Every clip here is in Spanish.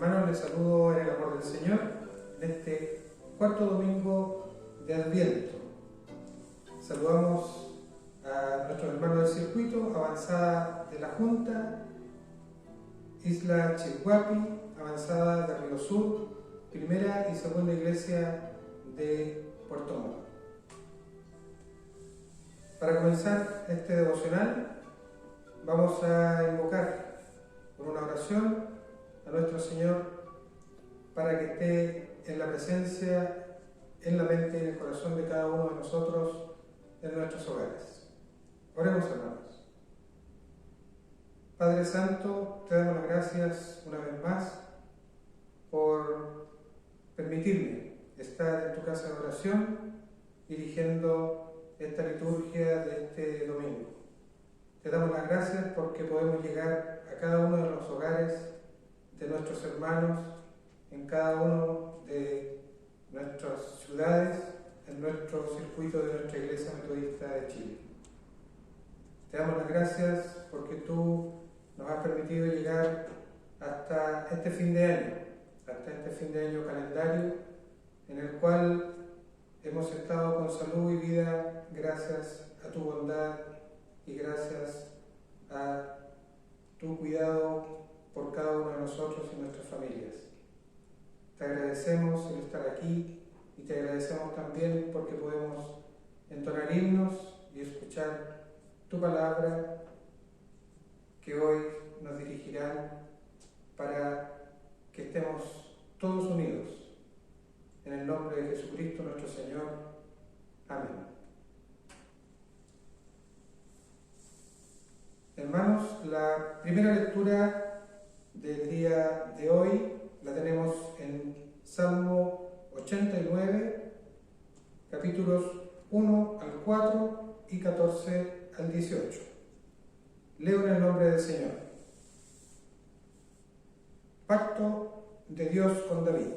Hermanos, les saludo en el amor del Señor en este cuarto domingo de Adviento. Saludamos a nuestros hermanos del circuito, avanzada de la Junta, Isla Chilhuapi, avanzada de Río Sur, primera y segunda iglesia de Puerto Montt. Para comenzar este devocional, vamos a invocar con una oración a nuestro Señor para que esté en la presencia, en la mente y en el corazón de cada uno de nosotros en nuestros hogares. Oremos, hermanos. Padre Santo, te damos las gracias una vez más por permitirme estar en tu casa de oración dirigiendo esta liturgia de este domingo. Te damos las gracias porque podemos llegar a cada uno de los hogares de nuestros hermanos, en cada uno de nuestras ciudades, en nuestro circuito de nuestra Iglesia Metodista de Chile. Te damos las gracias porque tú nos has permitido llegar hasta este fin de año calendario, en el cual hemos estado con salud y vida gracias a tu bondad y gracias a tu cuidado por cada uno de nosotros y nuestras familias. Te agradecemos el estar aquí y te agradecemos también porque podemos entonar himnos y escuchar tu palabra que hoy nos dirigirán para que estemos todos unidos. En el nombre de Jesucristo nuestro Señor. Amén. Hermanos, la primera lectura del día de hoy la tenemos en Salmo 89, capítulos 1 al 4 y 14 al 18. Leo en el nombre del Señor. Pacto de Dios con David.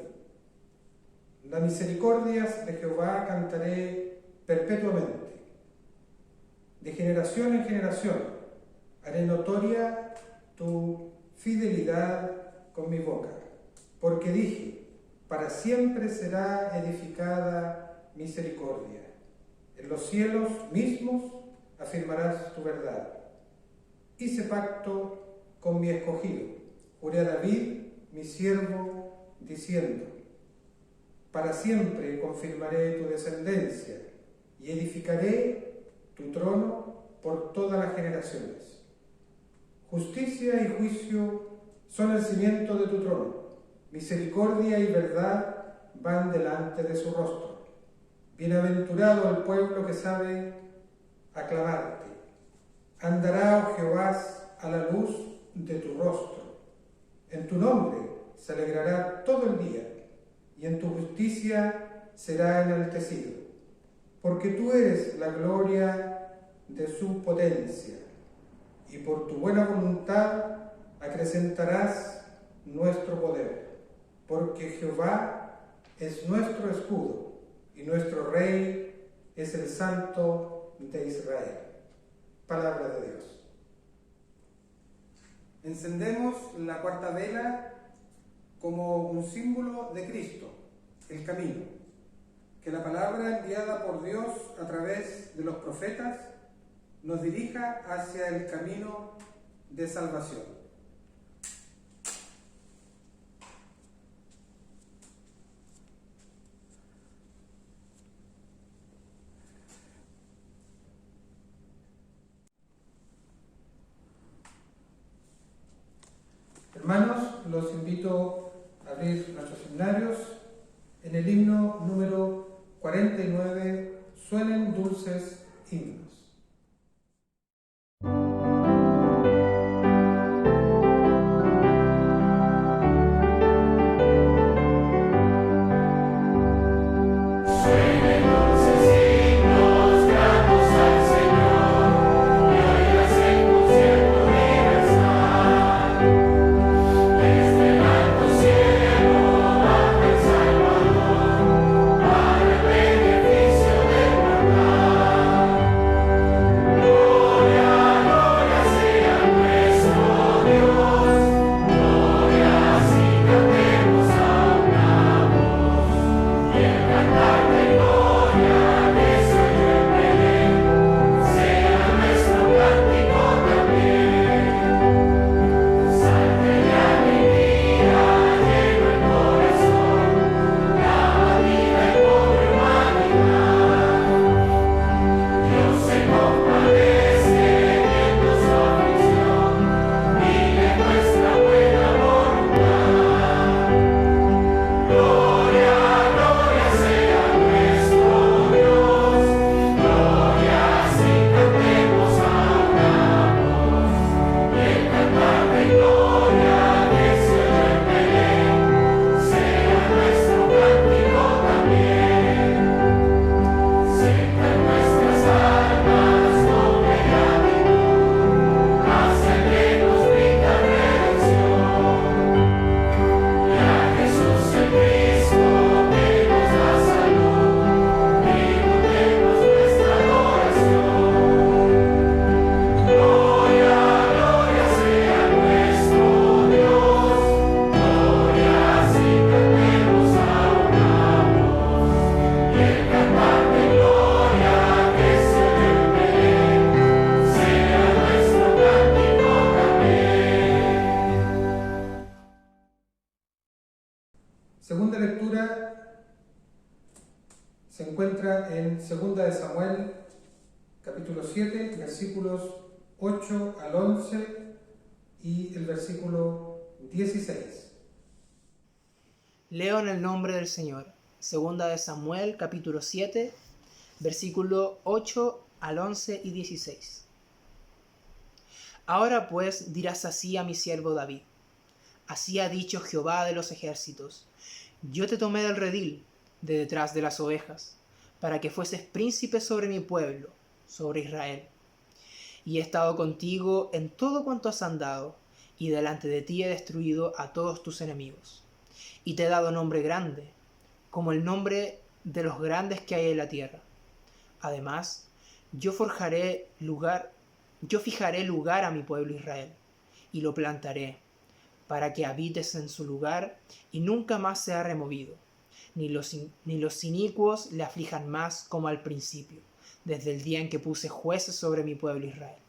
Las misericordias de Jehová cantaré perpetuamente. De generación en generación haré notoria tu fidelidad con mi boca, porque dije, para siempre será edificada misericordia. En los cielos mismos afirmarás tu verdad. Hice pacto con mi escogido, juré a David, mi siervo, diciendo, para siempre confirmaré tu descendencia y edificaré tu trono por todas las generaciones. Justicia y juicio son el cimiento de tu trono. Misericordia y verdad van delante de su rostro. Bienaventurado el pueblo que sabe aclamarte. Andará, oh Jehová, a la luz de tu rostro. En tu nombre se alegrará todo el día, y en tu justicia será enaltecido. Porque tú eres la gloria de su potencia, y por tu buena voluntad acrecentarás nuestro poder, porque Jehová es nuestro escudo y nuestro Rey es el Santo de Israel. Palabra de Dios. Encendemos la cuarta vela como un símbolo de Cristo, el camino, que la palabra enviada por Dios a través de los profetas nos dirija hacia el camino de salvación. Hermanos, los invito a abrir nuestros himnarios. En el himno número 49, suenen dulces himnos. lectura en 2 de Samuel, capítulo 7, versículos 8 al 11 y el versículo 16. Leo en el nombre del Señor. 2 de Samuel, capítulo 7, versículo 8 al 11 y 16. Ahora pues dirás así a mi siervo David: así ha dicho Jehová de los ejércitos: yo te tomé del redil, de detrás de las ovejas, para que fueses príncipe sobre mi pueblo, sobre Israel. Y he estado contigo en todo cuanto has andado, y delante de ti he destruido a todos tus enemigos. Y te he dado nombre grande, como el nombre de los grandes que hay en la tierra. Además, yo fijaré lugar a mi pueblo Israel, y lo plantaré, para que habites en su lugar, y nunca más sea removido, ni los inicuos le aflijan más como al principio, desde el día en que puse jueces sobre mi pueblo Israel.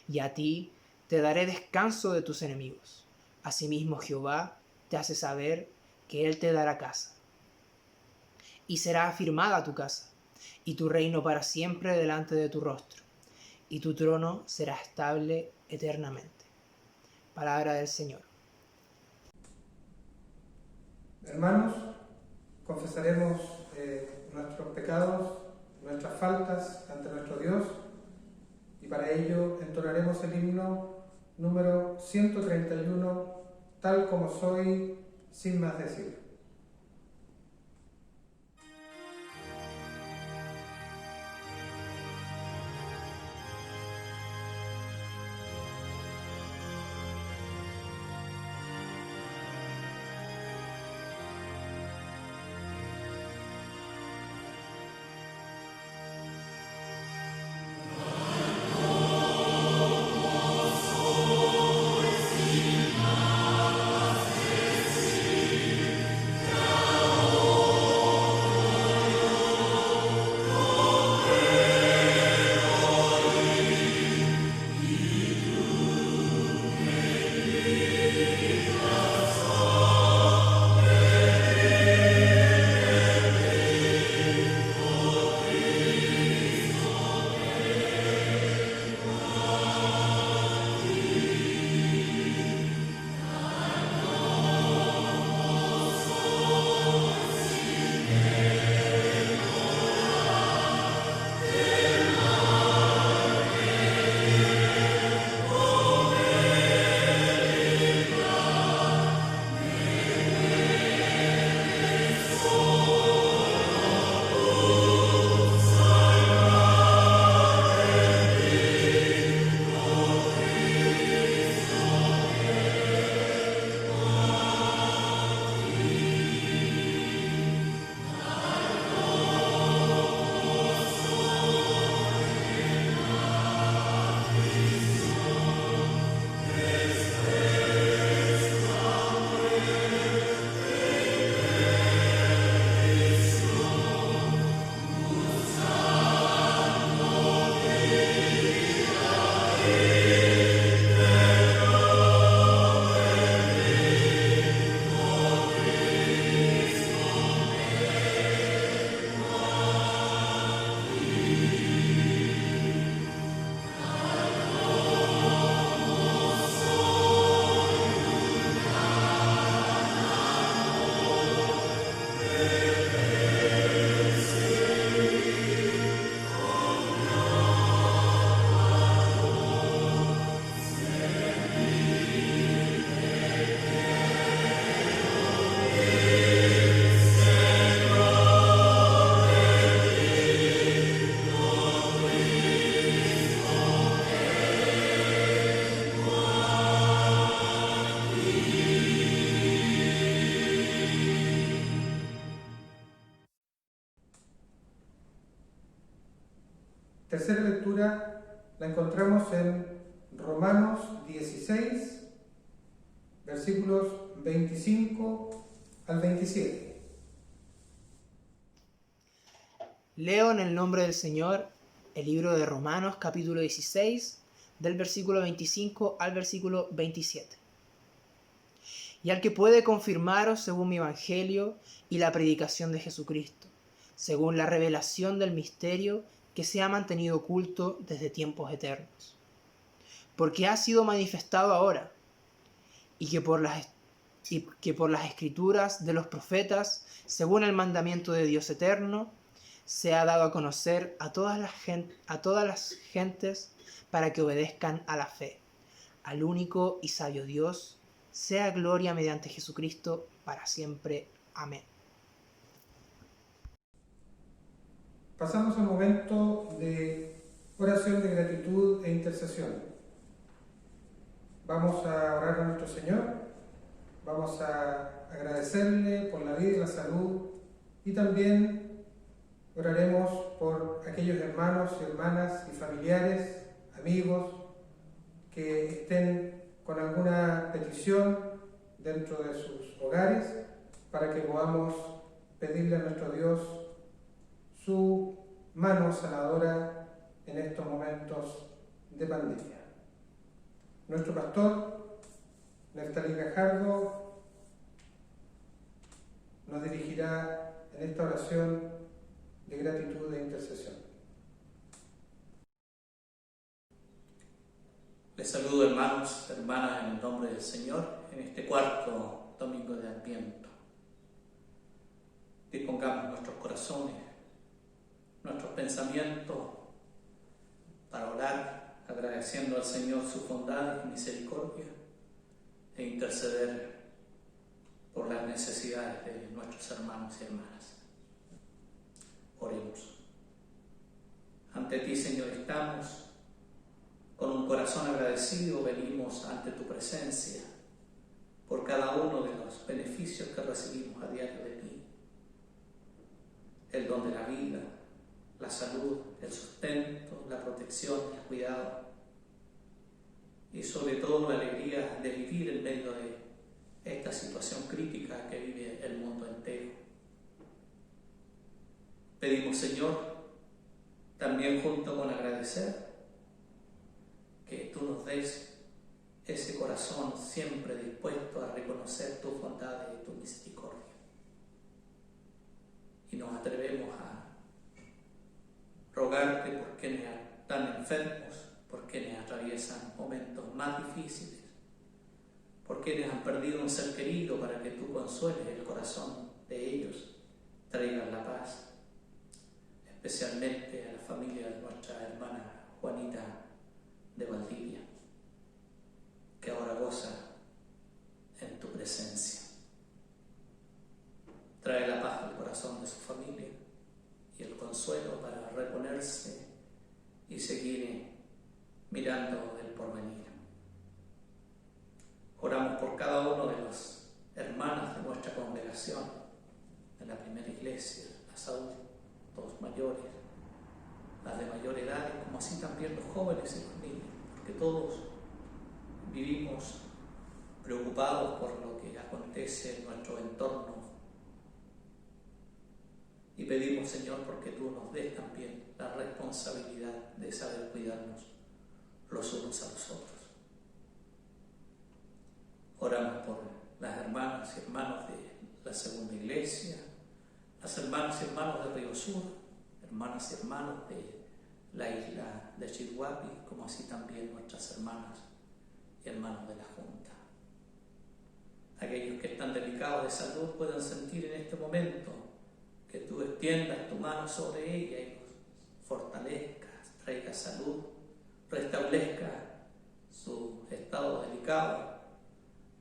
Y a ti te daré descanso de tus enemigos. Asimismo Jehová te hace saber que Él te dará casa. Y será afirmada tu casa, y tu reino para siempre delante de tu rostro, y tu trono será estable eternamente. Palabra del Señor. Hermanos, confesaremos nuestros pecados, nuestras faltas ante nuestro Dios, y para ello entonaremos el himno número 131, tal como soy, sin más decir. Tercera lectura la encontramos en Romanos 16, versículos 25 al 27. Leo en el nombre del Señor el libro de Romanos, capítulo 16, del versículo 25 al versículo 27. Y al que puede confirmaros según mi evangelio y la predicación de Jesucristo, según la revelación del misterio que se ha mantenido oculto desde tiempos eternos, porque ha sido manifestado ahora, y que por las escrituras de los profetas, según el mandamiento de Dios eterno, se ha dado a conocer a todas las gentes para que obedezcan a la fe, al único y sabio Dios, sea gloria mediante Jesucristo para siempre. Amén. Pasamos al momento de oración de gratitud e intercesión. Vamos a orar a nuestro Señor, vamos a agradecerle por la vida y la salud, y también oraremos por aquellos hermanos y hermanas y familiares, amigos, que estén con alguna petición dentro de sus hogares, para que podamos pedirle a nuestro Dios su mano sanadora en estos momentos de pandemia. Nuestro pastor, Neftalí Gajardo, nos dirigirá en esta oración de gratitud e intercesión. Les saludo, hermanos, hermanas, en el nombre del Señor, en este cuarto domingo de Adviento. Dispongamos nuestros corazones, nuestros pensamientos para orar, agradeciendo al Señor su bondad y misericordia, e interceder por las necesidades de nuestros hermanos y hermanas. Oremos. Ante ti, Señor, estamos. Con un corazón agradecido venimos ante tu presencia por cada uno de los beneficios que recibimos a diario de ti. El don de la vida, la salud, el sustento, la protección, el cuidado y sobre todo la alegría de vivir en medio de esta situación crítica que vive el mundo entero. Pedimos, Señor, también junto con agradecer, que tú nos des ese corazón siempre dispuesto a reconocer tu bondad y tu misericordia. Y nos atrevemos a rogarte por quienes están enfermos, por quienes atraviesan momentos más difíciles, por quienes han perdido un ser querido, para que tú consueles el corazón de ellos, traigas la paz, especialmente a la familia de nuestra hermana Juanita de Valdivia, que ahora goza en tu presencia. Trae la paz al corazón de su familia y el consuelo para reponerse y seguir mirando el porvenir. Oramos por cada uno de los hermanos de nuestra congregación, de la primera iglesia, las adultos mayores, las de mayor edad, como así también los jóvenes y los niños, porque todos vivimos preocupados por lo que acontece en nuestro entorno, y pedimos, Señor, porque tú nos des también la responsabilidad de saber cuidarnos los unos a los otros. Oramos por las hermanas y hermanos de la segunda iglesia, las hermanas y hermanos de Río Sur, hermanas y hermanos de la isla de Chilhuapi, como así también nuestras hermanas y hermanos de la Junta. Aquellos que están delicados de salud puedan sentir en este momento que tú extiendas tu mano sobre ella y los fortalezcas, traigas salud, restablezca su estado delicado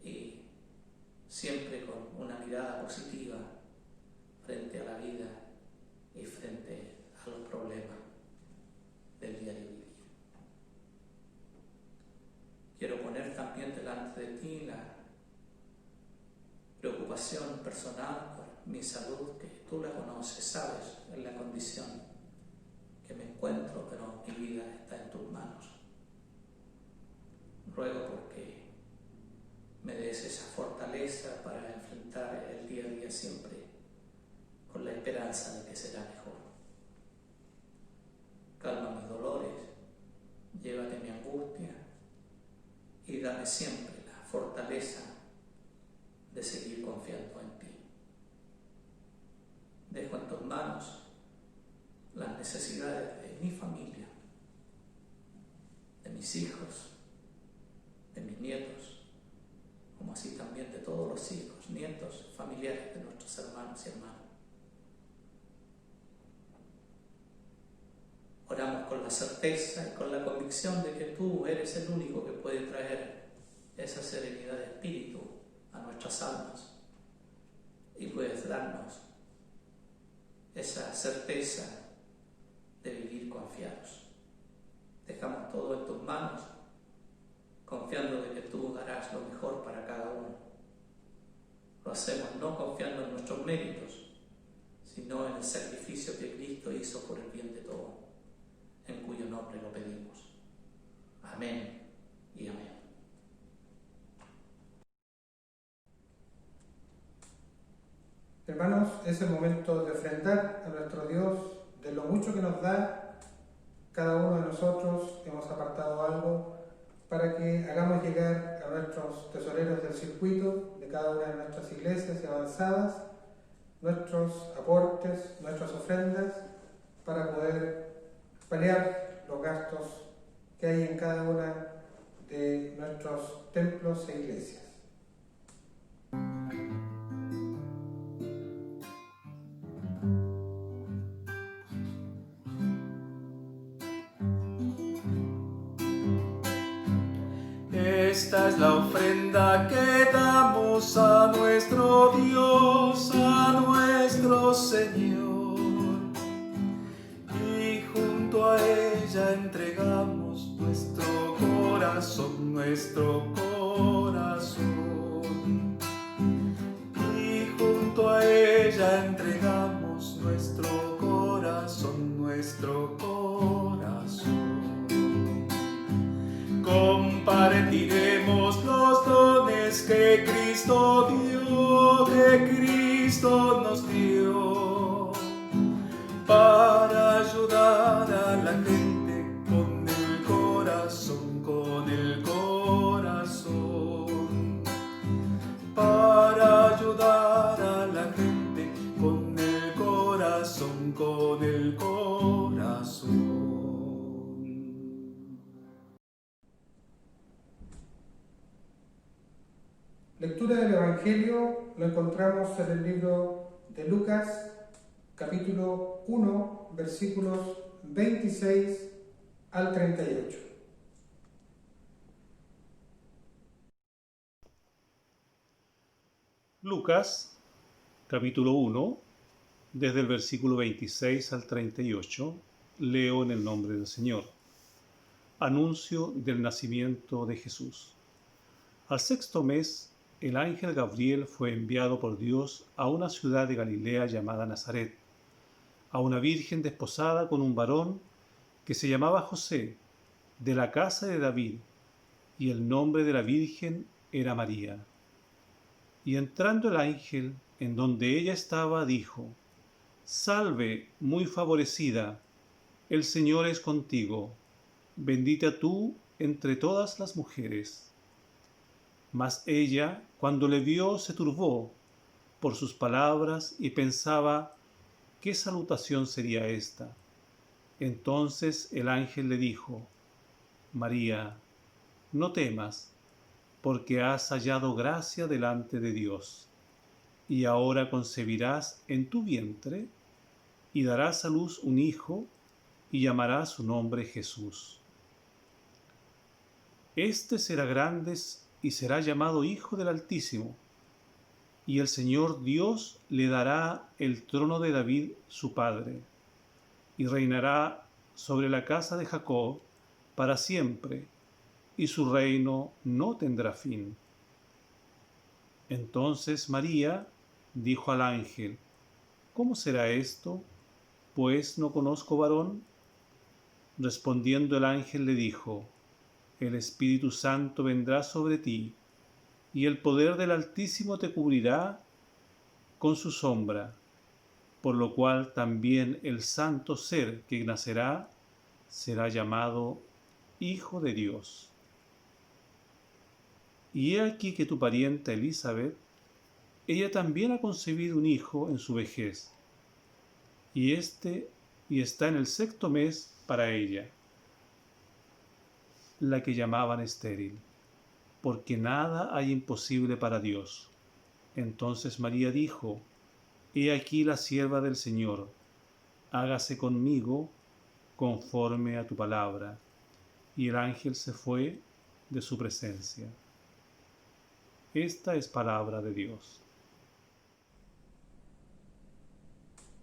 y siempre con una mirada positiva frente a la vida y frente a los problemas del diario vivir. Quiero poner también delante de ti la preocupación personal por mi salud, que tú la conoces, sabes en la condición que me encuentro, pero mi vida está en tus manos. Ruego porque me des esa fortaleza para enfrentar el día a día siempre con la esperanza de que será mejor. Calma mis dolores, llévate mi angustia y dame siempre la fortaleza de seguir confiando en ti. Dejo en tus manos las necesidades de mi familia, de mis hijos, de mis nietos, como así también de todos los hijos, nietos, familiares de nuestros hermanos y hermanas. Oramos con la certeza y con la convicción de que tú eres el único que puede traer esa serenidad de espíritu a nuestras almas y puedes darnos esa certeza de vivir confiados. Dejamos todo en tus manos, confiando de que tú darás lo mejor para cada uno. Lo hacemos no confiando en nuestros méritos, sino en el sacrificio que Cristo hizo por el bien de todos, en cuyo nombre lo pedimos. Amén y amén. Hermanos, es el momento de ofrendar a nuestro Dios de lo mucho que nos da. Cada uno de nosotros hemos apartado algo para que hagamos llegar a nuestros tesoreros del circuito de cada una de nuestras iglesias y avanzadas nuestros aportes, nuestras ofrendas, para poder paliar los gastos que hay en cada una de nuestros templos e iglesias. Esta es la ofrenda que damos a nuestro Dios, a nuestro Señor, y junto a ella entregamos nuestro corazón, y junto a ella entregamos nuestro corazón. Compartiremos los dones que Cristo nos dio, para ayudar a la gente con el corazón, para ayudar a la gente con el corazón. Lectura del Evangelio lo encontramos en el libro de Lucas, capítulo 1, versículos 26 al 38. Lucas, capítulo 1, desde el versículo 26 al 38, leo en el nombre del Señor. Anuncio del nacimiento de Jesús. Al sexto mes, el ángel Gabriel fue enviado por Dios a una ciudad de Galilea llamada Nazaret, a una virgen desposada con un varón que se llamaba José, de la casa de David, y el nombre de la virgen era María. Y entrando el ángel en donde ella estaba, dijo: Salve, muy favorecida, el Señor es contigo, bendita tú entre todas las mujeres. Mas ella, cuando le vio, se turbó por sus palabras y pensaba: ¿qué salutación sería esta? Entonces el ángel le dijo: María, no temas, porque has hallado gracia delante de Dios, y ahora concebirás en tu vientre, y darás a luz un hijo, y llamarás su nombre Jesús. Este será grande y será llamado Hijo del Altísimo, y el Señor Dios le dará el trono de David su padre, y reinará sobre la casa de Jacob para siempre, y su reino no tendrá fin. Entonces María dijo al ángel: ¿Cómo será esto, pues no conozco varón? Respondiendo el ángel le dijo: El Espíritu Santo vendrá sobre ti, y el poder del Altísimo te cubrirá con su sombra, por lo cual también el santo ser que nacerá será llamado Hijo de Dios. Y he aquí que tu parienta Elizabeth, ella también ha concebido un hijo en su vejez, y este y está en el 6º mes para ella, la que llamaban estéril, porque nada hay imposible para Dios. Entonces María dijo: He aquí la sierva del Señor, hágase conmigo conforme a tu palabra. Y el ángel se fue de su presencia. Esta es palabra de Dios.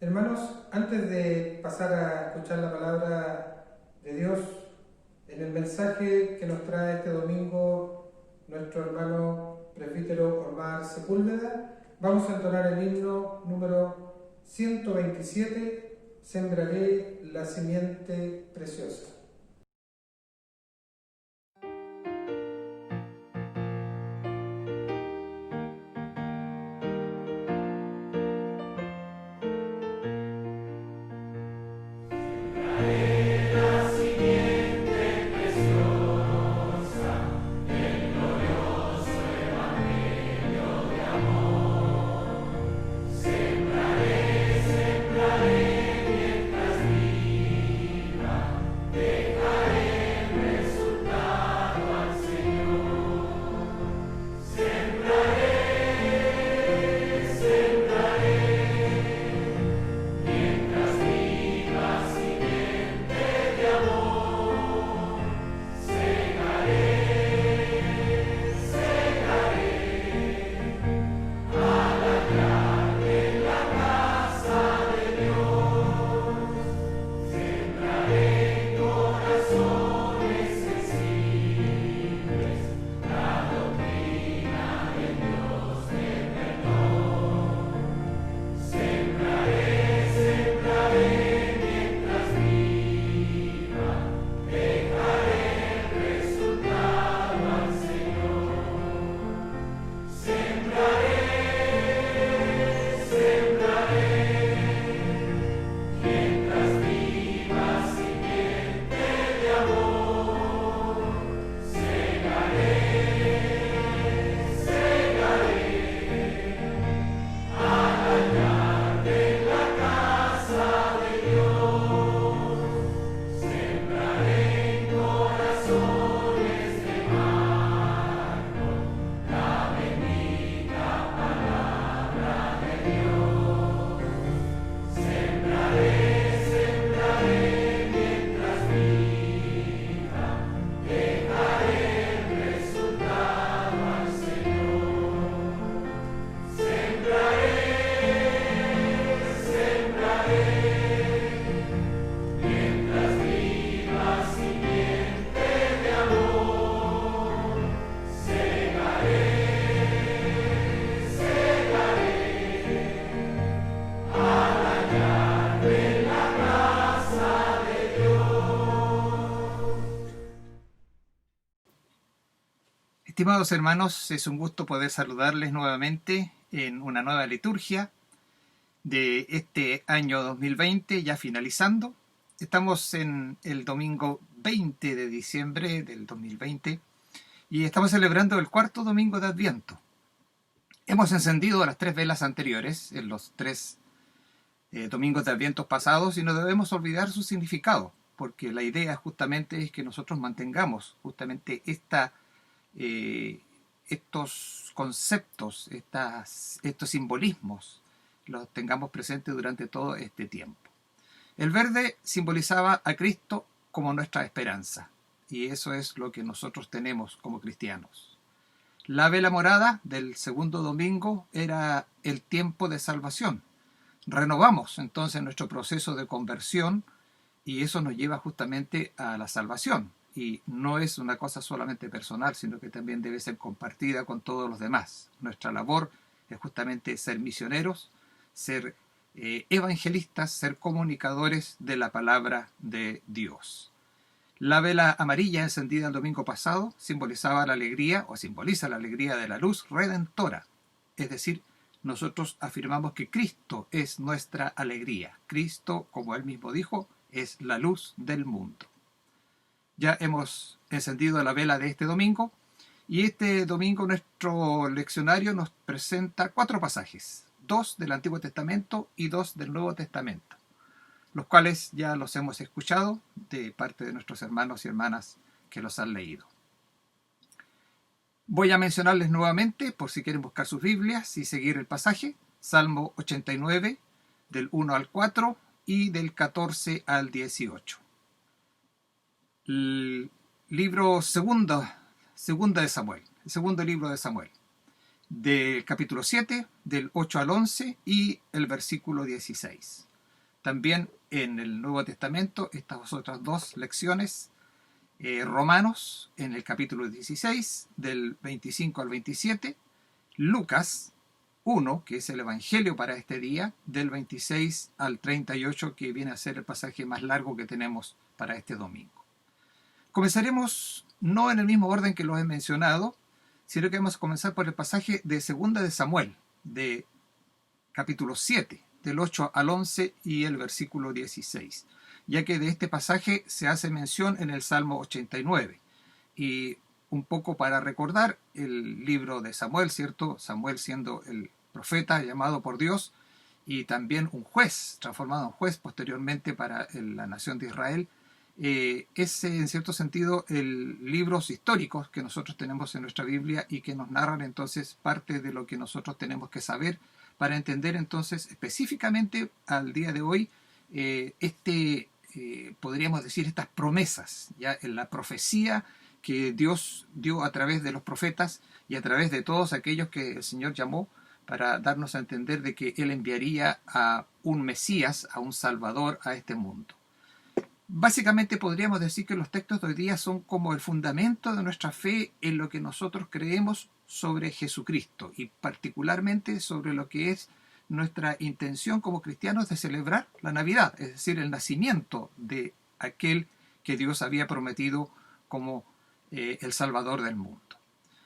Hermanos, antes de pasar a escuchar la palabra de Dios, en el mensaje que nos trae este domingo nuestro hermano presbítero Omar Sepúlveda, vamos a entonar el himno número 127, Sembraré la simiente preciosa. Estimados hermanos, es un gusto poder saludarles nuevamente en una nueva liturgia de este año 2020, ya finalizando. Estamos en el domingo 20 de diciembre del 2020 y estamos celebrando el 4º domingo de Adviento. Hemos encendido las 3 velas anteriores en los 3 domingos de Adviento pasados y no debemos olvidar su significado, porque la idea justamente es que nosotros mantengamos justamente estos conceptos, estos simbolismos, los tengamos presentes durante todo este tiempo. El verde simbolizaba a Cristo como nuestra esperanza, y eso es lo que nosotros tenemos como cristianos. La vela morada del 2º domingo era el tiempo de salvación. Renovamos entonces nuestro proceso de conversión y eso nos lleva justamente a la salvación. Y no es una cosa solamente personal, sino que también debe ser compartida con todos los demás. Nuestra labor es justamente ser misioneros, ser evangelistas, ser comunicadores de la palabra de Dios. La vela amarilla encendida el domingo pasado simbolizaba la alegría, o simboliza la alegría de la luz redentora. Es decir, nosotros afirmamos que Cristo es nuestra alegría. Cristo, como él mismo dijo, es la luz del mundo. Ya hemos encendido la vela de este domingo y este domingo nuestro leccionario nos presenta 4 pasajes, 2 del Antiguo Testamento y 2 del Nuevo Testamento. los cuales ya los hemos escuchado de parte de nuestros hermanos y hermanas que los han leído. Voy a mencionarles nuevamente, por si quieren buscar sus Biblias y seguir el pasaje, Salmo 89, del 1 al 4 y del 14 al 18. El libro segundo de Samuel, el segundo libro de Samuel, del capítulo 7, del 8 al 11 y el versículo 16. También en el Nuevo Testamento, estas otras dos lecciones, Romanos en el capítulo 16, del 25 al 27, Lucas 1, que es el Evangelio para este día, del 26 al 38, que viene a ser el pasaje más largo que tenemos para este domingo. Comenzaremos no en el mismo orden que lo he mencionado, sino que vamos a comenzar por el pasaje de Segunda de Samuel, de capítulo 7, del 8 al 11 y el versículo 16, ya que de este pasaje se hace mención en el Salmo 89. Y un poco para recordar el libro de Samuel, ¿cierto? Samuel siendo el profeta llamado por Dios y también un juez, transformado en juez posteriormente para la nación de Israel. Es en cierto sentido libros históricos que nosotros tenemos en nuestra Biblia y que nos narran entonces parte de lo que nosotros tenemos que saber para entender entonces específicamente al día de hoy podríamos decir estas promesas, ya en la profecía que Dios dio a través de los profetas y a través de todos aquellos que el Señor llamó para darnos a entender de que Él enviaría a un Mesías, a un Salvador a este mundo. Básicamente podríamos decir que los textos de hoy día son como el fundamento de nuestra fe en lo que nosotros creemos sobre Jesucristo y particularmente sobre lo que es nuestra intención como cristianos de celebrar la Navidad, es decir, el nacimiento de aquel que Dios había prometido como el Salvador del mundo.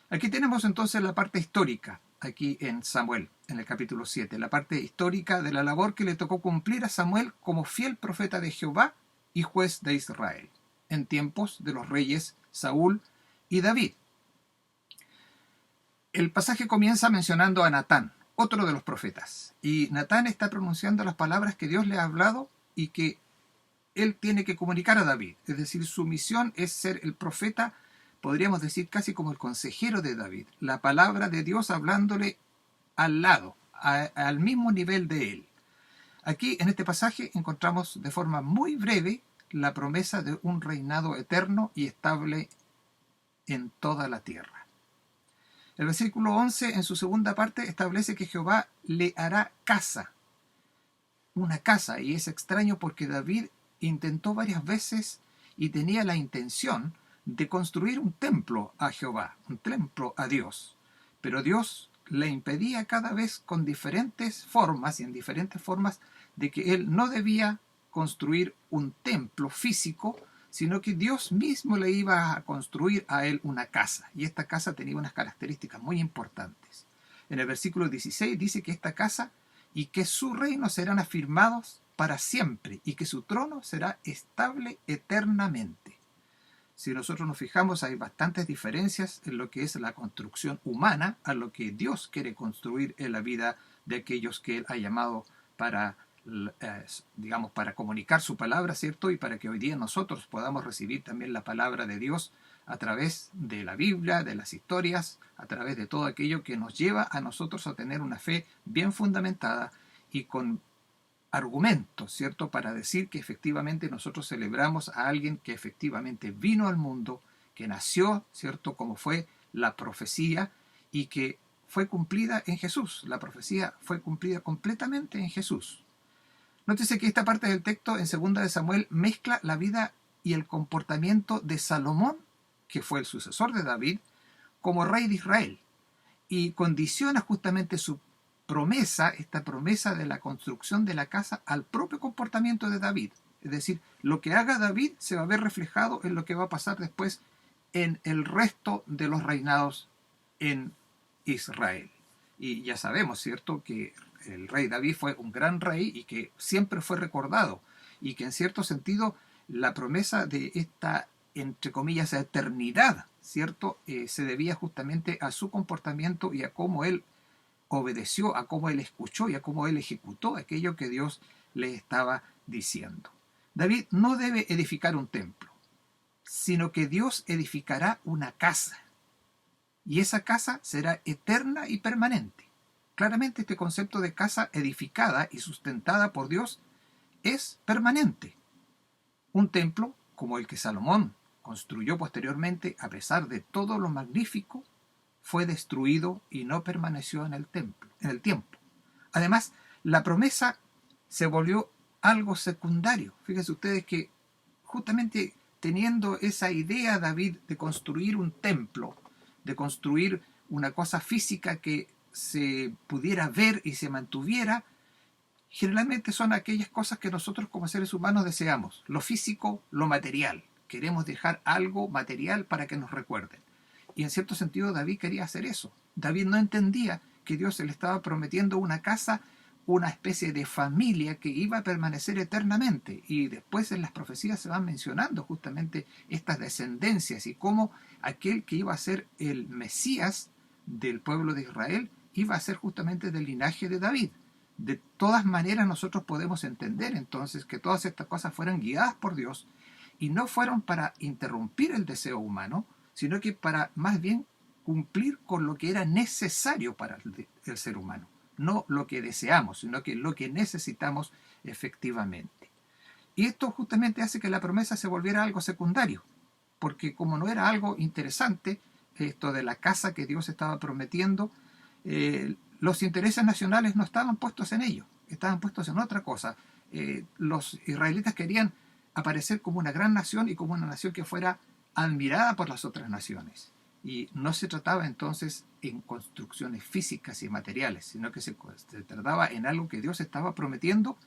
Aquí tenemos entonces la parte histórica, aquí en Samuel, en el capítulo 7, la parte histórica de la labor que le tocó cumplir a Samuel como fiel profeta de Jehová y juez de Israel, en tiempos de los reyes Saúl y David. El pasaje comienza mencionando a Natán, otro de los profetas, y Natán está pronunciando las palabras que Dios le ha hablado y que él tiene que comunicar a David, es decir, su misión es ser el profeta, podríamos decir casi como el consejero de David, la palabra de Dios hablándole al lado, al mismo nivel de él. Aquí en este pasaje encontramos de forma muy breve la promesa de un reinado eterno y estable en toda la tierra. El versículo 11 en su segunda parte establece que Jehová le hará casa, una casa, y es extraño porque David intentó varias veces y tenía la intención de construir un templo a Jehová, un templo a Dios, pero Dios le impedía cada vez con diferentes formas y en diferentes formas de que él no debía construir un templo físico, sino que Dios mismo le iba a construir a él una casa, y esta casa tenía unas características muy importantes. En el versículo 16 dice que esta casa y que su reino serán afirmados para siempre y que su trono será estable eternamente. Si nosotros nos fijamos, hay bastantes diferencias en lo que es la construcción humana a lo que Dios quiere construir en la vida de aquellos que Él ha llamado para, digamos, para comunicar su palabra, ¿cierto? Y para que hoy día nosotros podamos recibir también la palabra de Dios a través de la Biblia, de las historias, a través de todo aquello que nos lleva a nosotros a tener una fe bien fundamentada y con argumentos, ¿cierto? Para decir que efectivamente nosotros celebramos a alguien que efectivamente vino al mundo, que nació, ¿cierto? Como fue la profecía y que fue cumplida en Jesús. La profecía fue cumplida completamente en Jesús. Nótese que esta parte del texto en 2 de Samuel mezcla la vida y el comportamiento de Salomón, que fue el sucesor de David, como rey de Israel, y condiciona justamente su promesa, esta promesa de la construcción de la casa, al propio comportamiento de David. Es decir, lo que haga David se va a ver reflejado en lo que va a pasar después en el resto de los reinados en Israel. Y ya sabemos, ¿cierto?, que el rey David fue un gran rey y que siempre fue recordado, y que en cierto sentido la promesa de esta, entre comillas, eternidad, ¿cierto?, se debía justamente a su comportamiento y a cómo él obedeció, a cómo él escuchó y a cómo él ejecutó aquello que Dios le estaba diciendo: David no debe edificar un templo, sino que Dios edificará una casa, y esa casa será eterna y permanente. Claramente este concepto de casa edificada y sustentada por Dios es permanente. Un templo como el que Salomón construyó posteriormente, a pesar de todo lo magnífico, fue destruido y no permaneció en el tiempo. Además, la promesa se volvió algo secundario. Fíjense ustedes que justamente teniendo esa idea David de construir un templo, de construir una cosa física que se pudiera ver y se mantuviera, generalmente son aquellas cosas que nosotros como seres humanos deseamos: lo físico, lo material. Queremos dejar algo material para que nos recuerden. Y en cierto sentido David quería hacer eso. David no entendía que Dios le estaba prometiendo una casa, una especie de familia que iba a permanecer eternamente. Y después en las profecías se van mencionando justamente estas descendencias y cómo aquel que iba a ser el Mesías del pueblo de Israel iba a ser justamente del linaje de David. De todas maneras nosotros podemos entender entonces que todas estas cosas fueron guiadas por Dios y no fueron para interrumpir el deseo humano, sino que para más bien cumplir con lo que era necesario para el ser humano. No lo que deseamos, sino que lo que necesitamos efectivamente. Y esto justamente hace que la promesa se volviera algo secundario, porque como no era algo interesante, esto de la casa que Dios estaba prometiendo, los intereses nacionales no estaban puestos en ello, estaban puestos en otra cosa. Los israelitas querían aparecer como una gran nación y como una nación que fuera admirada por las otras naciones. Y no se trataba entonces en construcciones físicas y materiales, sino que se trataba en algo que Dios estaba prometiendo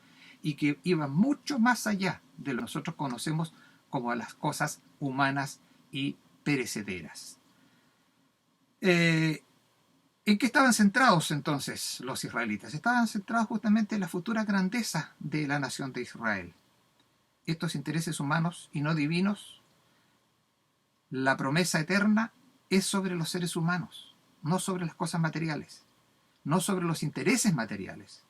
y que iba mucho más allá de lo que nosotros conocemos como las cosas humanas y perecederas. ¿En qué estaban centrados entonces los israelitas? Estaban centrados justamente en la futura grandeza de la nación de Israel. Estos intereses humanos y no divinos, la promesa eterna es sobre los seres humanos, no sobre las cosas materiales, no sobre los intereses materiales.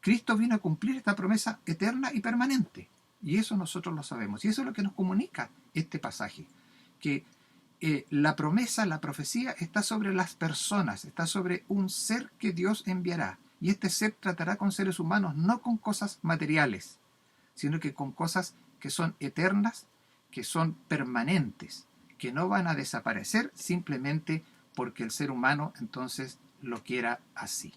Cristo vino a cumplir esta promesa eterna y permanente, y eso nosotros lo sabemos, y eso es lo que nos comunica este pasaje, que la promesa, la profecía está sobre las personas, está sobre un ser que Dios enviará, y este ser tratará con seres humanos, no con cosas materiales, sino que con cosas que son eternas, que son permanentes, que no van a desaparecer simplemente porque el ser humano entonces lo quiera así.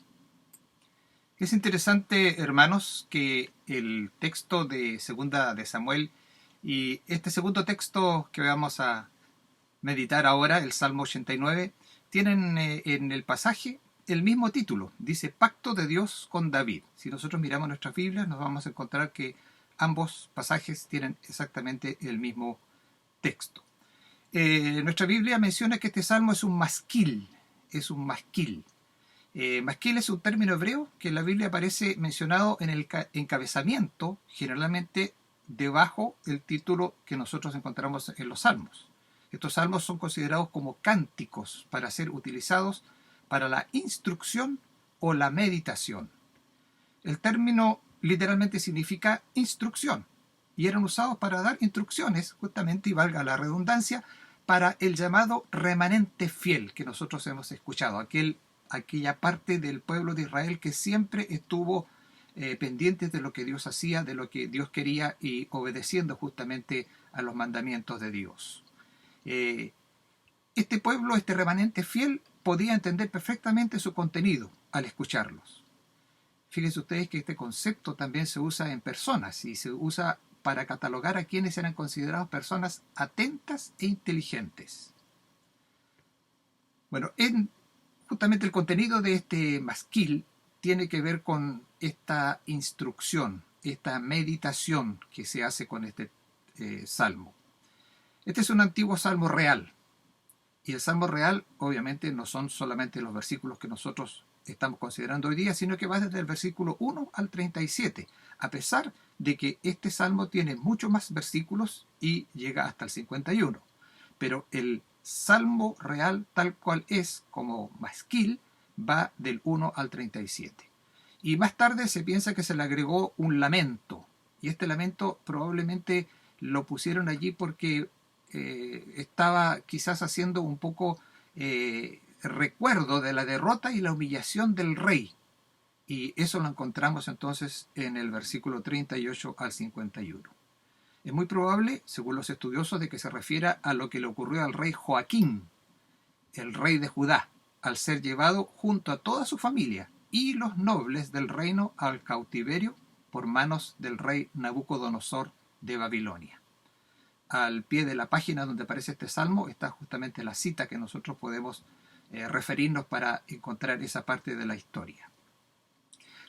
Es interesante, hermanos, que el texto de Segunda de Samuel y este segundo texto que vamos a meditar ahora, el Salmo 89, tienen en el pasaje el mismo título. Dice Pacto de Dios con David. Si nosotros miramos nuestras Biblias nos vamos a encontrar que ambos pasajes tienen exactamente el mismo texto. Nuestra Biblia menciona que este salmo es un masquil. Es un masquil. Masquil es un término hebreo que en la Biblia aparece mencionado en el encabezamiento, generalmente debajo del título que nosotros encontramos en los salmos. Estos salmos son considerados como cánticos para ser utilizados para la instrucción o la meditación. El término literalmente significa instrucción y eran usados para dar instrucciones, justamente, y valga la redundancia, para el llamado remanente fiel que nosotros hemos escuchado, aquella parte del pueblo de Israel que siempre estuvo pendiente de lo que Dios hacía, de lo que Dios quería y obedeciendo justamente a los mandamientos de Dios. Este pueblo, este remanente fiel, podía entender perfectamente su contenido al escucharlos. Fíjense ustedes que este concepto también se usa en personas y se usa para catalogar a quienes eran considerados personas atentas e inteligentes. Bueno, justamente el contenido de este masquil tiene que ver con esta instrucción, esta meditación que se hace con este salmo. Este es un antiguo salmo real. Y el salmo real, obviamente, no son solamente los versículos que nosotros estamos considerando hoy día, sino que va desde el versículo 1 al 37, a pesar de que este salmo tiene mucho más versículos y llega hasta el 51. Pero el salmo real, tal cual es como masquil, va del 1 al 37. Y más tarde se piensa que se le agregó un lamento, Y este lamento probablemente lo pusieron allí porque estaba quizás haciendo un poco recuerdo de la derrota y la humillación del rey. Y eso lo encontramos entonces en el versículo 38 al 51. Es muy probable, según los estudiosos, de que se refiera a lo que le ocurrió al rey Joaquín, el rey de Judá, al ser llevado junto a toda su familia y los nobles del reino al cautiverio por manos del rey Nabucodonosor de Babilonia. Al pie de la página donde aparece este salmo está justamente la cita que nosotros podemos referirnos para encontrar esa parte de la historia.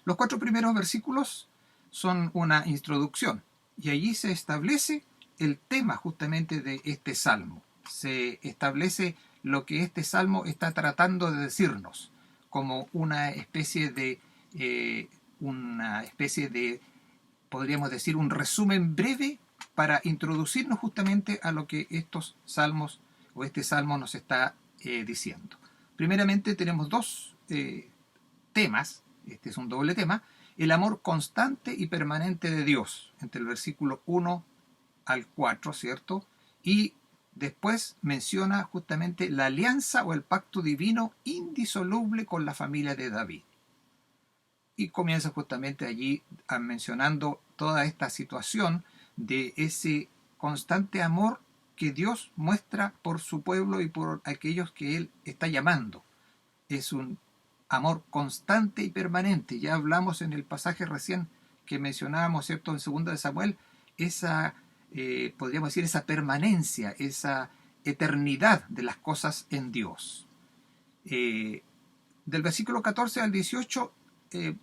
Los 4 primeros versículos son una introducción y allí se establece el tema justamente de este salmo. Se establece lo que este salmo está tratando de decirnos como una especie de, podríamos decir, un resumen breve para introducirnos justamente a lo que estos salmos o este salmo nos está diciendo. Primeramente tenemos 2 temas, este es un doble tema, el amor constante y permanente de Dios, entre el versículo 1 al 4, ¿cierto? Y después menciona justamente la alianza o el pacto divino indisoluble con la familia de David. Y comienza justamente allí mencionando toda esta situación de ese constante amor que Dios muestra por su pueblo y por aquellos que Él está llamando. Es un amor constante y permanente. Ya hablamos en el pasaje recién que mencionábamos, ¿cierto?, en 2 de Samuel, esa, podríamos decir, esa permanencia, esa eternidad de las cosas en Dios. Del versículo 14 al 18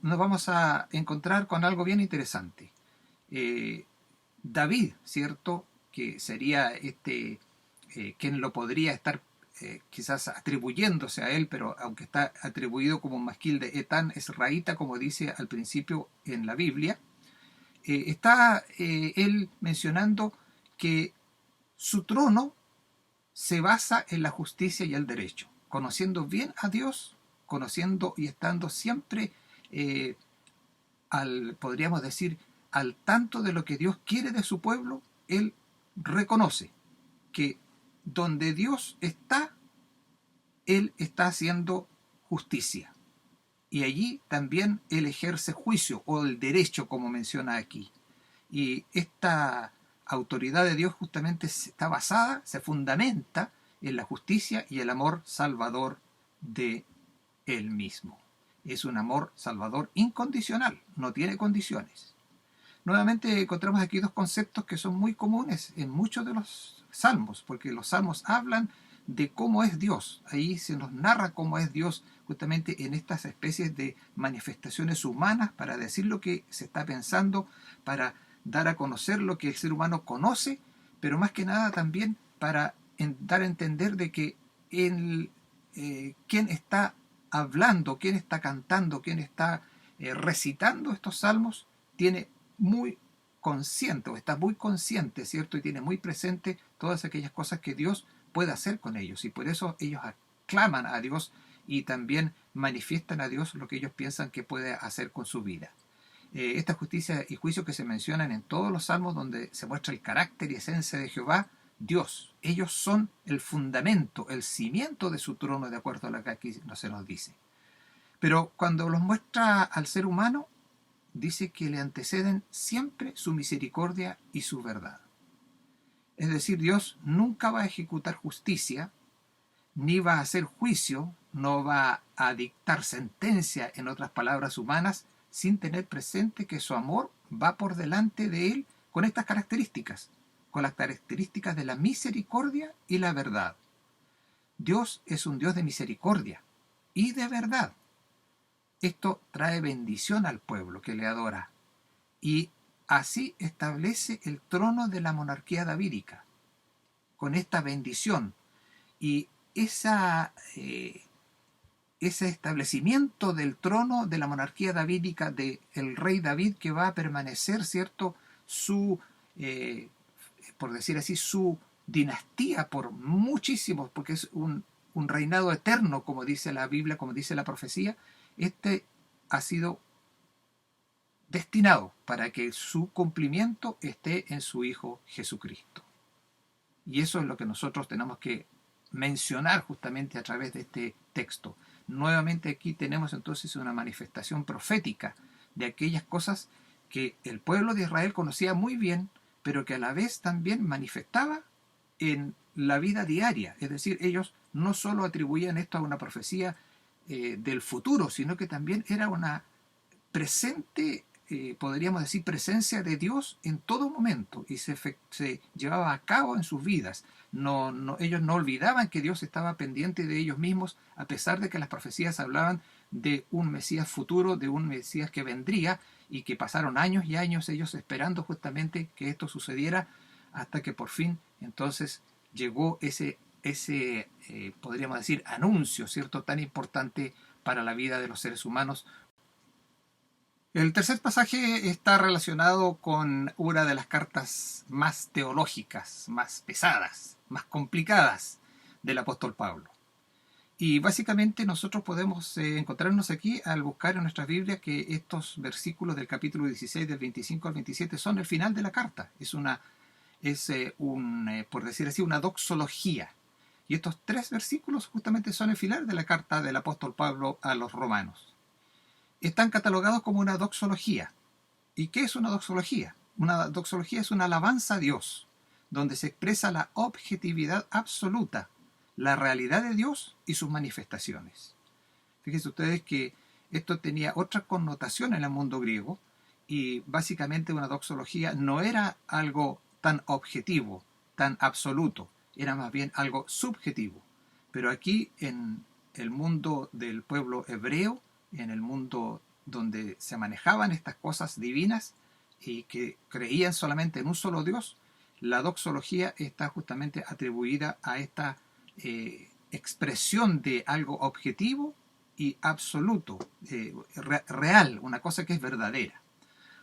nos vamos a encontrar con algo bien interesante. David, ¿cierto?, que sería quien lo podría estar quizás atribuyéndose a él, pero aunque está atribuido como masquil de Etán Esraíta, como dice al principio en la Biblia, está él mencionando que su trono se basa en la justicia y el derecho, conociendo bien a Dios, conociendo y estando siempre podríamos decir, al tanto de lo que Dios quiere de su pueblo. Él reconoce que donde Dios está, Él está haciendo justicia. Y allí también Él ejerce juicio o el derecho, como menciona aquí. Y esta autoridad de Dios justamente está basada, se fundamenta en la justicia y el amor salvador de Él mismo. Es un amor salvador incondicional, no tiene condiciones. Nuevamente encontramos aquí 2 conceptos que son muy comunes en muchos de los salmos, porque los salmos hablan de cómo es Dios. Ahí se nos narra cómo es Dios justamente en estas especies de manifestaciones humanas para decir lo que se está pensando, para dar a conocer lo que el ser humano conoce, pero más que nada también para dar a entender de que quien está hablando, quien está cantando, quien está recitando estos salmos, tiene muy consciente o está muy consciente, ¿cierto? Y tiene muy presente todas aquellas cosas que Dios puede hacer con ellos. Y por eso ellos aclaman a Dios y también manifiestan a Dios lo que ellos piensan que puede hacer con su vida. Esta justicia y juicio que se mencionan en todos los salmos donde se muestra el carácter y esencia de Jehová, Dios. Ellos son el fundamento, el cimiento de su trono, de acuerdo a lo que aquí no se nos dice. Pero cuando los muestra al ser humano, dice que le anteceden siempre su misericordia y su verdad. Es decir, Dios nunca va a ejecutar justicia, ni va a hacer juicio, no va a dictar sentencia, en otras palabras humanas, sin tener presente que su amor va por delante de él con estas características, con las características de la misericordia y la verdad. Dios es un Dios de misericordia y de verdad. Esto trae bendición al pueblo que le adora y así establece el trono de la monarquía davídica, con esta bendición y ese establecimiento del trono de la monarquía davídica del rey David, que va a permanecer, ¿cierto?, por decir así, su dinastía por muchísimos, porque es un reinado eterno, como dice la Biblia, como dice la profecía. Este ha sido destinado para que su cumplimiento esté en su Hijo Jesucristo. Y eso es lo que nosotros tenemos que mencionar justamente a través de este texto. Nuevamente aquí tenemos entonces una manifestación profética de aquellas cosas que el pueblo de Israel conocía muy bien, pero que a la vez también manifestaba en la vida diaria. Es decir, ellos no solo atribuían esto a una profecía del futuro, sino que también era una presente, podríamos decir, presencia de Dios en todo momento, y se llevaba a cabo en sus vidas. Ellos no olvidaban que Dios estaba pendiente de ellos mismos, a pesar de que las profecías hablaban de un Mesías futuro, de un Mesías que vendría, y que pasaron años y años ellos esperando justamente que esto sucediera, hasta que por fin entonces llegó ese podríamos decir, anuncio, ¿cierto?, tan importante para la vida de los seres humanos. El tercer pasaje está relacionado con una de las cartas más teológicas, más pesadas, más complicadas del apóstol Pablo. Y básicamente nosotros podemos encontrarnos aquí al buscar en nuestras Biblias que estos versículos del capítulo 16, del 25 al 27, son el final de la carta. Por decir así, una doxología. Y estos 3 versículos justamente son el final de la carta del apóstol Pablo a los romanos. Están catalogados como una doxología. ¿Y qué es una doxología? Una doxología es una alabanza a Dios, donde se expresa la objetividad absoluta, la realidad de Dios y sus manifestaciones. Fíjense ustedes que esto tenía otra connotación en el mundo griego, y básicamente una doxología no era algo tan objetivo, tan absoluto, era más bien algo subjetivo. Pero aquí en el mundo del pueblo hebreo, en el mundo donde se manejaban estas cosas divinas y que creían solamente en un solo Dios, la doxología está justamente atribuida a esta expresión de algo objetivo y absoluto, real, una cosa que es verdadera.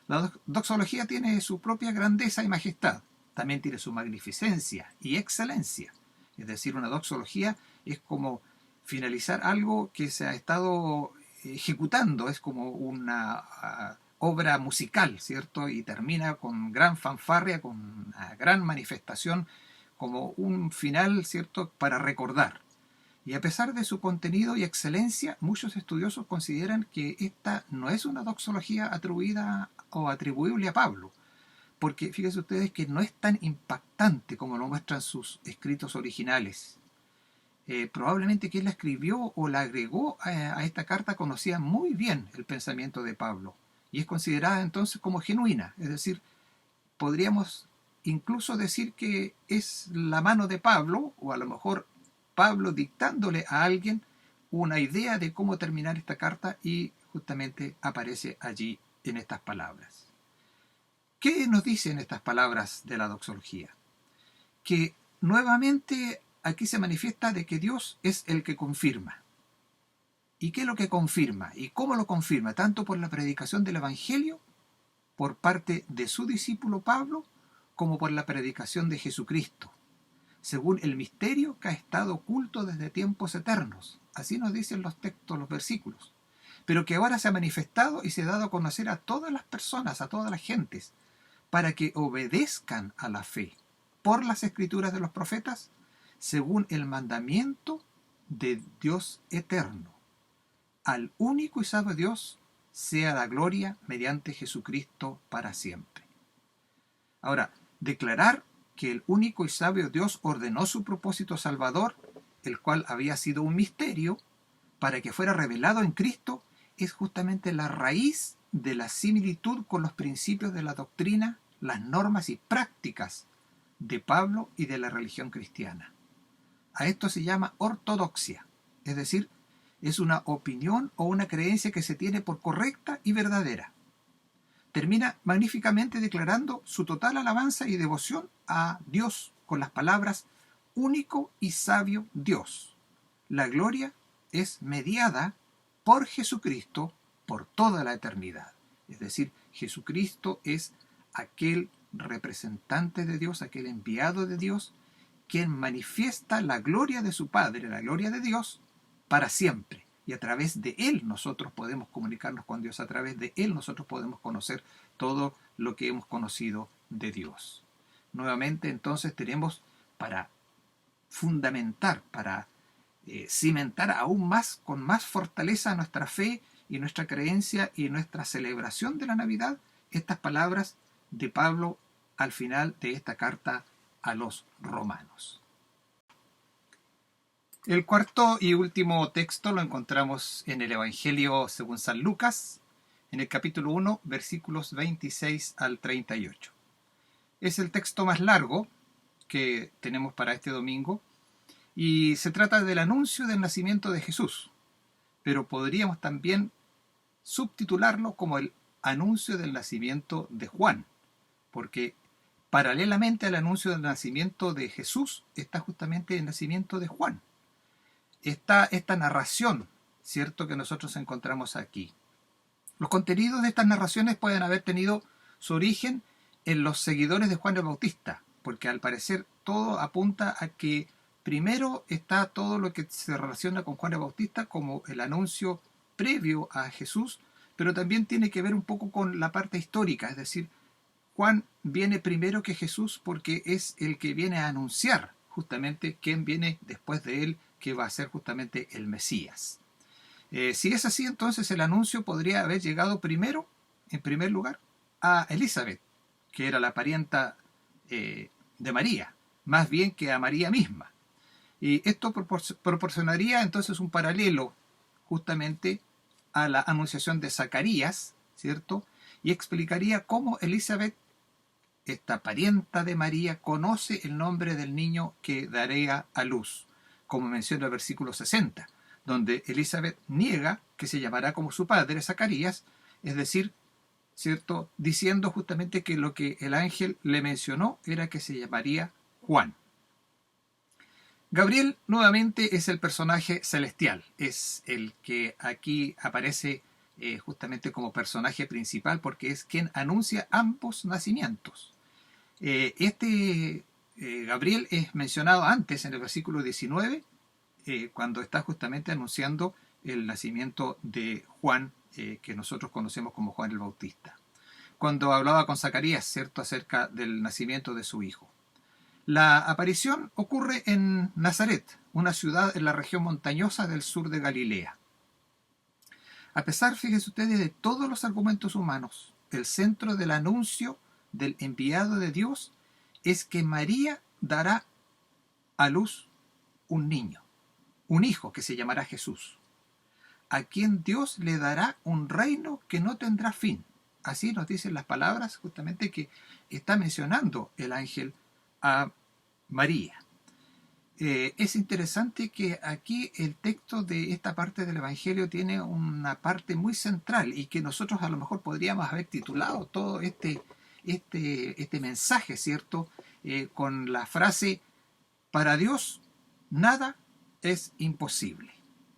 La doxología tiene su propia grandeza y majestad, también tiene su magnificencia y excelencia. Es decir, una doxología es como finalizar algo que se ha estado ejecutando, es como una obra musical, ¿cierto? Y termina con gran fanfarria, con una gran manifestación, como un final, ¿cierto?, para recordar. Y a pesar de su contenido y excelencia, muchos estudiosos consideran que esta no es una doxología atribuida o atribuible a Pablo, porque fíjense ustedes que no es tan impactante como lo muestran sus escritos originales. Probablemente quien la escribió o la agregó a esta carta conocía muy bien el pensamiento de Pablo, y es considerada entonces como genuina. Es decir, podríamos incluso decir que es la mano de Pablo, o a lo mejor Pablo dictándole a alguien una idea de cómo terminar esta carta, y justamente aparece allí en estas palabras. ¿Qué nos dicen estas palabras de la doxología? Que nuevamente aquí se manifiesta de que Dios es el que confirma. ¿Y qué es lo que confirma? ¿Y cómo lo confirma? Tanto por la predicación del Evangelio, por parte de su discípulo Pablo, como por la predicación de Jesucristo, según el misterio que ha estado oculto desde tiempos eternos. Así nos dicen los textos, los versículos. Pero que ahora se ha manifestado y se ha dado a conocer a todas las personas, a todas las gentes, para que obedezcan a la fe por las escrituras de los profetas, según el mandamiento de Dios eterno. Al único y sabio Dios sea la gloria mediante Jesucristo para siempre. Ahora, declarar que el único y sabio Dios ordenó su propósito salvador, el cual había sido un misterio, para que fuera revelado en Cristo, es justamente la raíz de la similitud con los principios de la doctrina, las normas y prácticas de Pablo y de la religión cristiana. A esto se llama ortodoxia, es decir, es una opinión o una creencia que se tiene por correcta y verdadera. Termina magníficamente declarando su total alabanza y devoción a Dios con las palabras único y sabio Dios. La gloria es mediada por Jesucristo por toda la eternidad. Es decir, Jesucristo es aquel representante de Dios, aquel enviado de Dios, quien manifiesta la gloria de su Padre, la gloria de Dios, para siempre. y a través de Él nosotros podemos comunicarnos con Dios, a través de Él nosotros podemos conocer todo lo que hemos conocido de Dios. Nuevamente, entonces, tenemos para fundamentar, para cimentar aún más, con más fortaleza nuestra fe y nuestra creencia y nuestra celebración de la Navidad, estas palabras de Pablo al final de esta carta a los romanos. El cuarto y último texto lo encontramos en el Evangelio según San Lucas, en el capítulo 1, versículos 26 al 38. Es el texto más largo que tenemos para este domingo y se trata del anuncio del nacimiento de Jesús, pero podríamos también subtitularlo como el anuncio del nacimiento de Juan, porque paralelamente al anuncio del nacimiento de Jesús está justamente el nacimiento de Juan. Está esta narración, ¿cierto?, que nosotros encontramos aquí. Los contenidos de estas narraciones pueden haber tenido su origen en los seguidores de Juan el Bautista, porque al parecer todo apunta a que primero está todo lo que se relaciona con Juan el Bautista como el anuncio previo a Jesús, pero también tiene que ver un poco con la parte histórica, es decir, Juan viene primero que Jesús porque es el que viene a anunciar justamente quién viene después de él, que va a ser justamente el Mesías. Si es así, entonces el anuncio podría haber llegado primero, en primer lugar, a Elizabeth, que era la parienta de María, más bien que a María misma. Y esto proporcionaría entonces un paralelo justamente a la anunciación de Zacarías, ¿cierto? Y explicaría cómo Elizabeth, esta parienta de María, conoce el nombre del niño que daría a luz, como menciona el versículo 60, donde Elizabeth niega que se llamará como su padre, Zacarías, es decir, ¿cierto?, diciendo justamente que lo que el ángel le mencionó era que se llamaría Juan. Gabriel nuevamente es el personaje celestial, es el que aquí aparece justamente como personaje principal porque es quien anuncia ambos nacimientos. Gabriel es mencionado antes en el versículo 19, cuando está justamente anunciando el nacimiento de Juan, que nosotros conocemos como Juan el Bautista, cuando hablaba con Zacarías, ¿cierto?, acerca del nacimiento de su hijo. La aparición ocurre en Nazaret, una ciudad en la región montañosa del sur de Galilea. A pesar, fíjense ustedes, de todos los argumentos humanos, el centro del anuncio del enviado de Dios es que María dará a luz un niño, un hijo que se llamará Jesús, a quien Dios le dará un reino que no tendrá fin. Así nos dicen las palabras justamente que está mencionando el ángel a María. Es interesante que aquí el texto de esta parte del Evangelio tiene una parte muy central y que nosotros a lo mejor podríamos haber titulado todo este mensaje, ¿cierto?, con la frase: para Dios nada es imposible.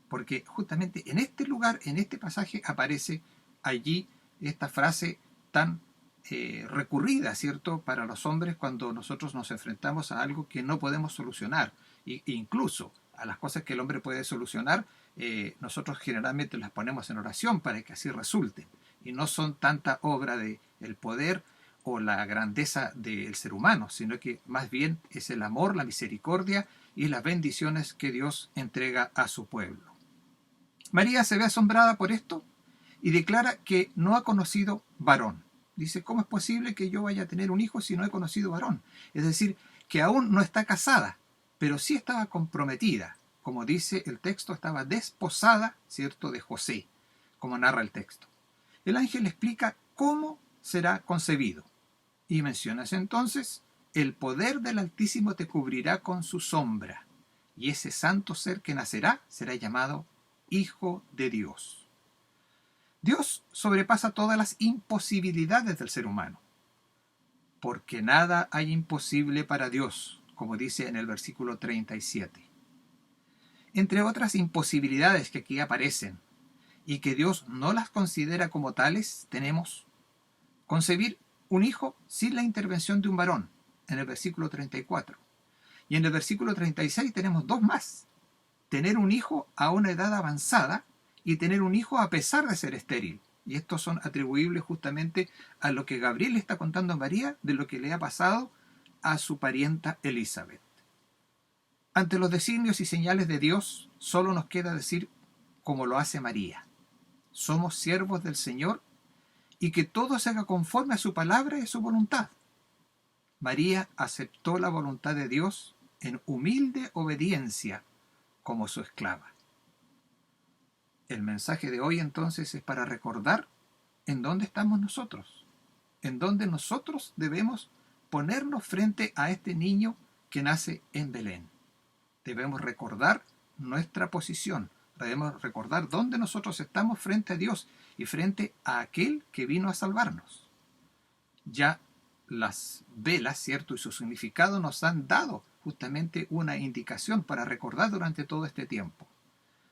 Porque justamente en este lugar, en este pasaje, aparece allí esta frase tan recurrida, ¿cierto?, para los hombres cuando nosotros nos enfrentamos a algo que no podemos solucionar. E incluso a las cosas que el hombre puede solucionar, nosotros generalmente las ponemos en oración para que así resulten. Y no son tanta obra del poder o la grandeza del ser humano, sino que más bien es el amor, la misericordia y las bendiciones que Dios entrega a su pueblo. María se ve asombrada por esto y declara que no ha conocido varón. Dice: ¿cómo es posible que yo vaya a tener un hijo si no he conocido varón? Es decir, que aún no está casada, pero sí estaba comprometida. Como dice el texto, estaba desposada, ¿cierto?, de José, como narra el texto. El ángel explica cómo será concebido. Y mencionas entonces: el poder del Altísimo te cubrirá con su sombra, y ese santo ser que nacerá será llamado Hijo de Dios. Dios sobrepasa todas las imposibilidades del ser humano, porque nada hay imposible para Dios, como dice en el versículo 37. Entre otras imposibilidades que aquí aparecen, y que Dios no las considera como tales, tenemos concebir un hijo sin la intervención de un varón, en el versículo 34. Y en el versículo 36 tenemos dos más: tener un hijo a una edad avanzada y tener un hijo a pesar de ser estéril. Y estos son atribuibles justamente a lo que Gabriel está contando a María de lo que le ha pasado a su parienta Elizabeth. Ante los designios y señales de Dios, solo nos queda decir como lo hace María: somos siervos del Señor, y que todo se haga conforme a su palabra y a su voluntad. María aceptó la voluntad de Dios en humilde obediencia como su esclava. El mensaje de hoy entonces es para recordar en dónde estamos nosotros, en dónde nosotros debemos ponernos frente a este niño que nace en Belén. Debemos recordar nuestra posición, debemos recordar dónde nosotros estamos frente a Dios y frente a aquel que vino a salvarnos. Ya las velas, ¿cierto?, y su significado nos han dado justamente una indicación para recordar durante todo este tiempo.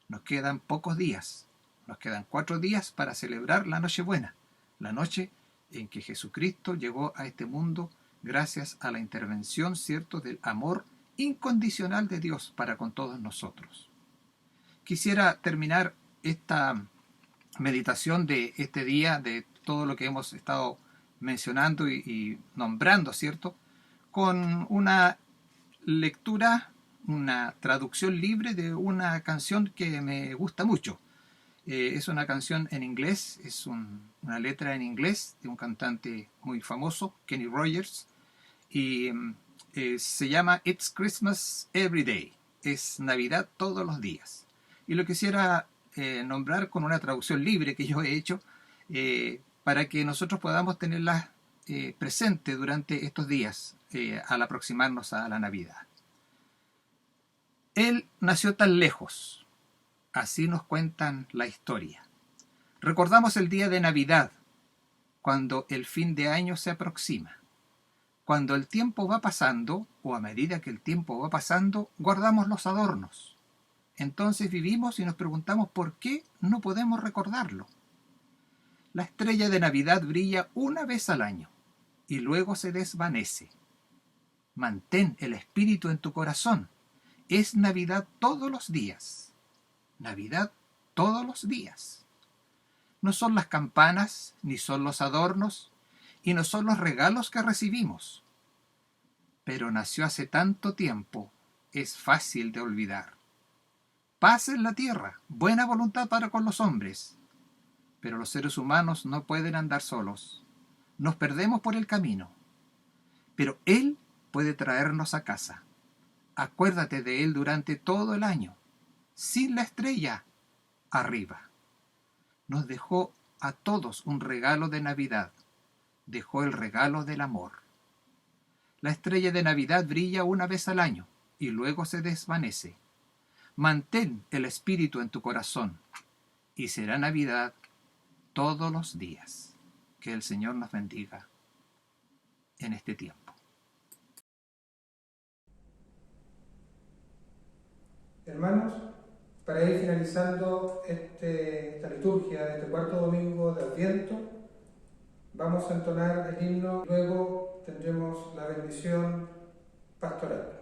Nos quedan pocos días, nos quedan 4 días para celebrar la Nochebuena, la noche en que Jesucristo llegó a este mundo gracias a la intervención, ¿cierto?, del amor incondicional de Dios para con todos nosotros. Quisiera terminar esta meditación de este día, de todo lo que hemos estado mencionando y nombrando, ¿cierto?, con una lectura, una traducción libre de una canción que me gusta mucho. Es una canción en inglés, es una letra en inglés de un cantante muy famoso, Kenny Rogers, y se llama It's Christmas Every Day, es Navidad todos los días. Y lo quisiera nombrar con una traducción libre que yo he hecho para que nosotros podamos tenerla presente durante estos días al aproximarnos a la Navidad. Él nació tan lejos, así nos cuentan la historia. Recordamos el día de Navidad, cuando el fin de año se aproxima. Cuando el tiempo va pasando, o a medida que el tiempo va pasando, guardamos los adornos. Entonces vivimos y nos preguntamos por qué no podemos recordarlo. La estrella de Navidad brilla una vez al año y luego se desvanece. Mantén el espíritu en tu corazón. Es Navidad todos los días. Navidad todos los días. No son las campanas, ni son los adornos, y no son los regalos que recibimos. Pero nació hace tanto tiempo, es fácil de olvidar. Paz en la tierra, buena voluntad para con los hombres. Pero los seres humanos no pueden andar solos. Nos perdemos por el camino. Pero Él puede traernos a casa. Acuérdate de Él durante todo el año, sin la estrella arriba. Nos dejó a todos un regalo de Navidad. Dejó el regalo del amor. La estrella de Navidad brilla una vez al año y luego se desvanece. Mantén el espíritu en tu corazón y será Navidad todos los días. Que el Señor nos bendiga en este tiempo. Hermanos, para ir finalizando esta liturgia de este cuarto domingo de Adviento, vamos a entonar el himno y luego tendremos la bendición pastoral.